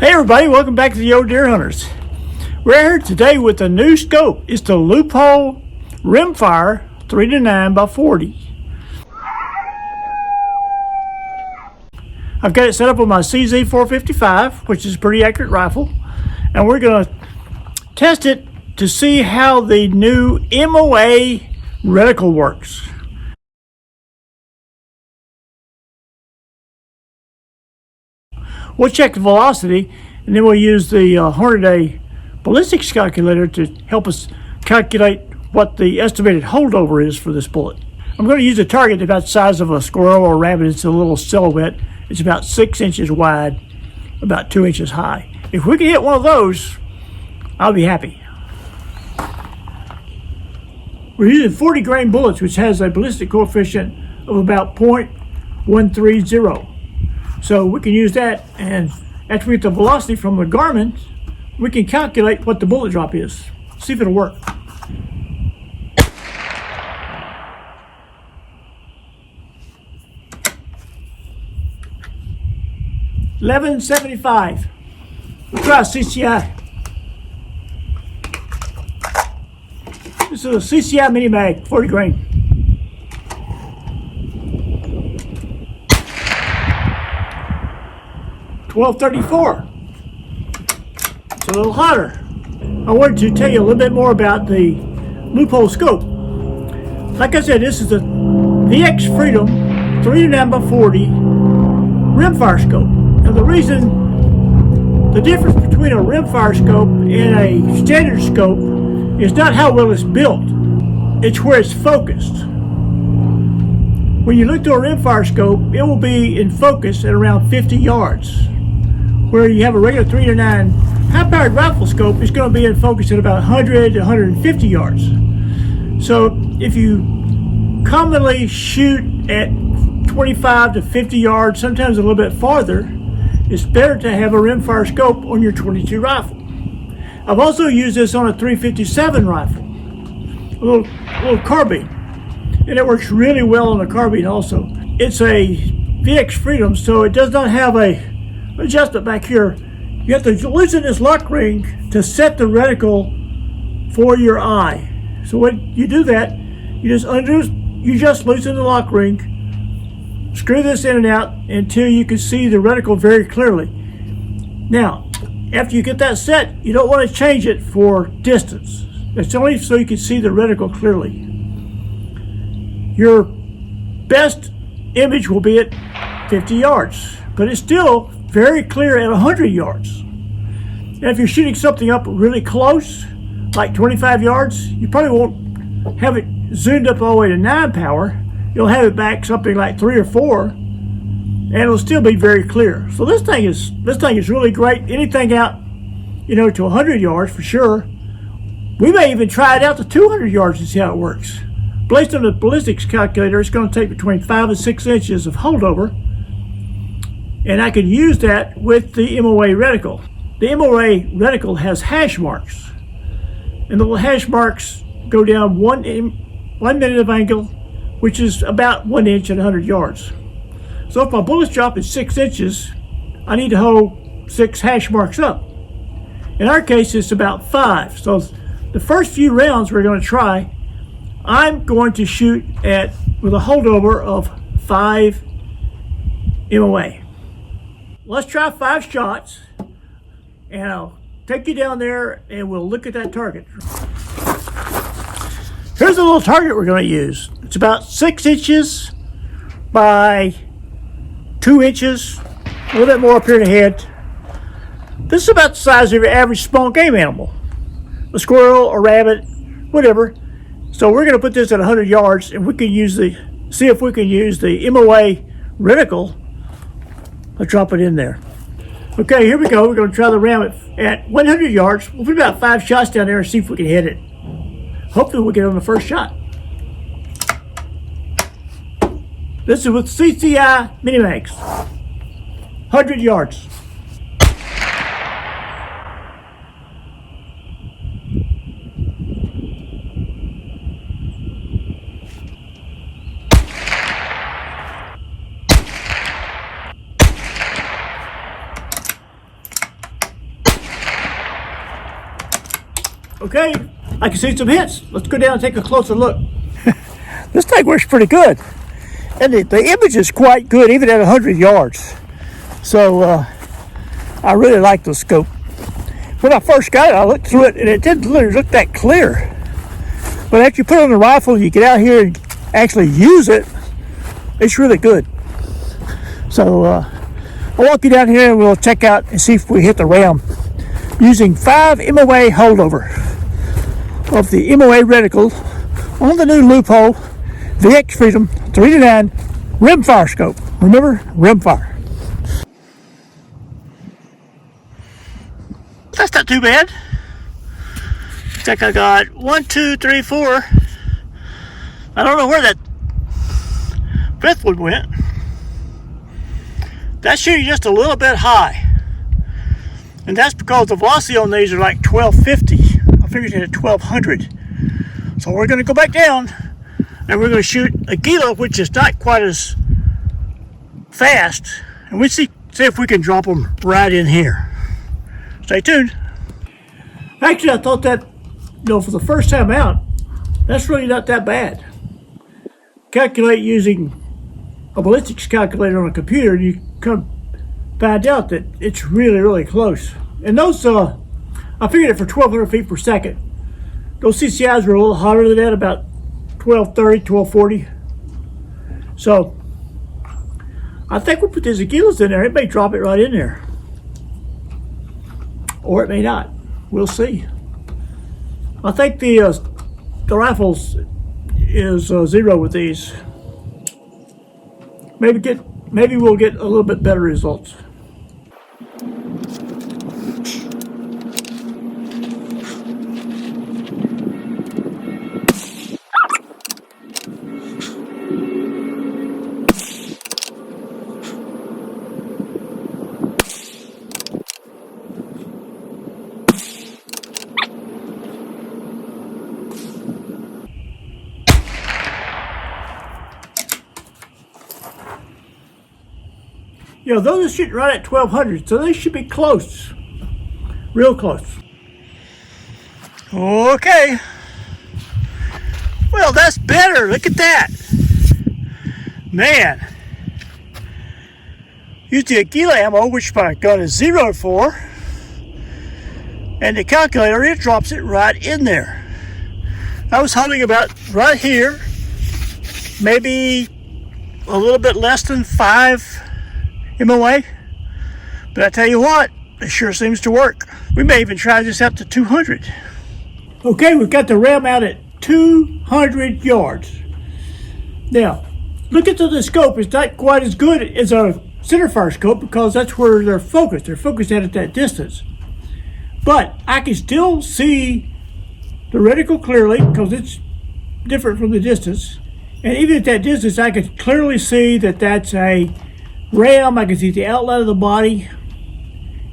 Hey everybody, welcome back to the Old Deer Hunters. We're here today with a new scope. It's the Leupold Rimfire 3-9x40. I've got it set up with my CZ455, which is a pretty accurate rifle, and we're going to test it to see how the new MOA reticle works. We'll check the velocity, and then we'll use the Hornady ballistics calculator to help us calculate what the estimated holdover is for this bullet. I'm going to use a target about the size of a squirrel or rabbit. It's a little silhouette. It's about 6 inches wide, about 2 inches high. If we can hit one of those, I'll be happy. We're using 40 grain bullets, which has a ballistic coefficient of about 0.130. So we can use that, and after we get the velocity from the Garmin, we can calculate what the bullet drop is. See if it'll work. $11.75. We'll try a CCI. This is a CCI mini mag, 40 grain. $12.34. It's a little hotter. I wanted to tell you a little bit more about the Leupold scope. Like I said, this is the VX-Freedom 3-9x40 Rimfire scope. Now the difference between a Rimfire scope and a standard scope is not how well it's built, it's where it's focused. When you look through a Rimfire scope, it will be in focus at around 50 yards. Where you have a regular 3-9 high-powered rifle scope, it's going to be in focus at about 100 to 150 yards. So if you commonly shoot at 25 to 50 yards, sometimes a little bit farther, it's better to have a Rimfire scope on your 22 rifle. I've also used this on a 357 rifle, a little carbine, and it works really well on the carbine also. It's a VX-Freedom, so it does not have a adjustment back here. You have to loosen this lock ring to set the reticle for your eye. So when you do that, you just loosen the lock ring, screw this in and out until you can see the reticle very clearly. Now, after you get that set, you don't want to change it for distance. It's only so you can see the reticle clearly. Your best image will be at 50 yards, but it's still very clear at 100 yards. And if you're shooting something up really close, like 25 yards, you probably won't have it zoomed up all the way to 9 power. You'll have it back something like 3 or 4, and it'll still be very clear. So this thing is really great. Anything out, to 100 yards for sure. We may even try it out to 200 yards and see how it works. Based on the ballistics calculator, it's going to take between 5 and 6 inches of holdover. And I can use that with the MOA reticle. The MOA reticle has hash marks. And the little hash marks go down 1 minute of angle, which is about 1 inch at 100 yards. So if my bullets drop at 6 inches, I need to hold 6 hash marks up. In our case, it's about 5. So the first few rounds we're going to try, I'm going to shoot with a holdover of 5 MOA. Let's try 5 shots, and I'll take you down there and we'll look at that target. Here's a little target we're going to use. It's about 6 inches by 2 inches, a little bit more up here in the head. This is about the size of your average small game animal, a squirrel, a rabbit, whatever. So we're going to put this at 100 yards, and we can see if we can use the MOA reticle. I'll drop it in there. Okay, here we go. We're going to try the round at 100 yards. We'll put about 5 shots down there and see if we can hit it. Hopefully we'll get on the first shot. This is with CCI mini mags. 100 yards. Okay, I can see some hits. Let's go down and take a closer look. This thing works pretty good. And the image is quite good, even at 100 yards. So I really like the scope. When I first got it, I looked through it, and it didn't really look that clear. But after you put it on the rifle, you get out here and actually use it, it's really good. So I'll walk you down here and we'll check out and see if we hit the ram using 5 MOA holdover of the MOA reticle on the new Leupold VX-Freedom 3-9 Rimfire scope. Remember, Rimfire. That's not too bad. Looks like I got 1, 2, 3, 4. I don't know where that 5th one went. That's shooting just a little bit high. And that's because the velocity on these are like 1250. I figured it at 1200. So we're going to go back down and we're going to shoot a Gila, which is not quite as fast. And we see if we can drop them right in here. Stay tuned. Actually, I thought that, for the first time out, that's really not that bad. Calculate using a ballistics calculator on a computer, and you come find out that it's really, really close. And those, I figured it for 1,200 feet per second. Those CCIs were a little hotter than that, about 1230, 1240. So I think we'll put these Aguilas in there. It may drop it right in there, or it may not. We'll see. I think the rifles is 0 with these. Maybe we'll get a little bit better results. Those are shooting right at 1200, so they should be close. Real close. Okay. Well, that's better. Look at that. Man. Use the Aguila ammo, which my gun is 0 for. And the calculator, it drops it right in there. I was holding about right here. Maybe a little bit less than 5 MOA, but I tell you what, it sure seems to work. We may even try this out to 200. Okay, we've got the ram out at 200 yards. Now, look at the scope. It's not quite as good as a centerfire scope because that's where they're focused. They're focused at that distance. But I can still see the reticle clearly because it's different from the distance. And even at that distance, I can clearly see that that's a ram. I can see the outline of the body.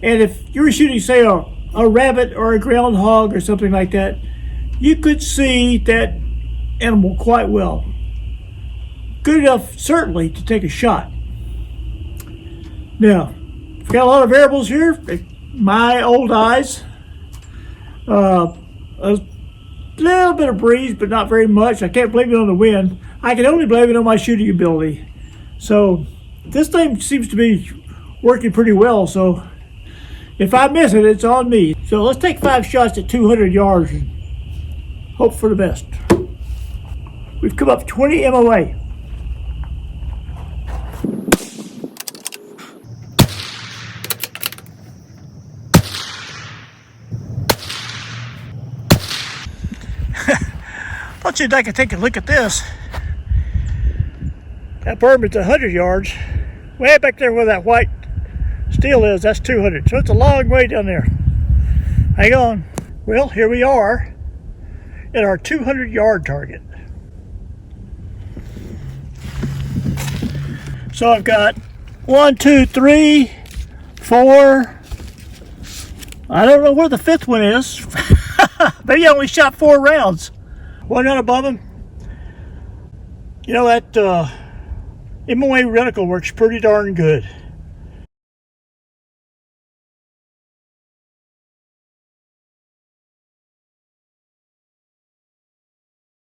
And if you were shooting, say, a rabbit or a groundhog or something like that, you could see that animal quite well. Good enough, certainly, to take a shot. Now, we've got a lot of variables here. My old eyes. A little bit of breeze, but not very much. I can't blame it on the wind. I can only blame it on my shooting ability. So this thing seems to be working pretty well, so if I miss it, it's on me. So let's take 5 shots at 200 yards and hope for the best. We've come up 20 MOA. Thought you'd like to take a look at this. That berm is 100 yards. Way back there where that white steel is, that's 200. So it's a long way down there. Hang on. Well, here we are at our 200 yard target. So I've got 1, 2, 3, 4. I don't know where the 5th one is. Maybe I only shot 4 rounds. One out above him. That MOA reticle works pretty darn good.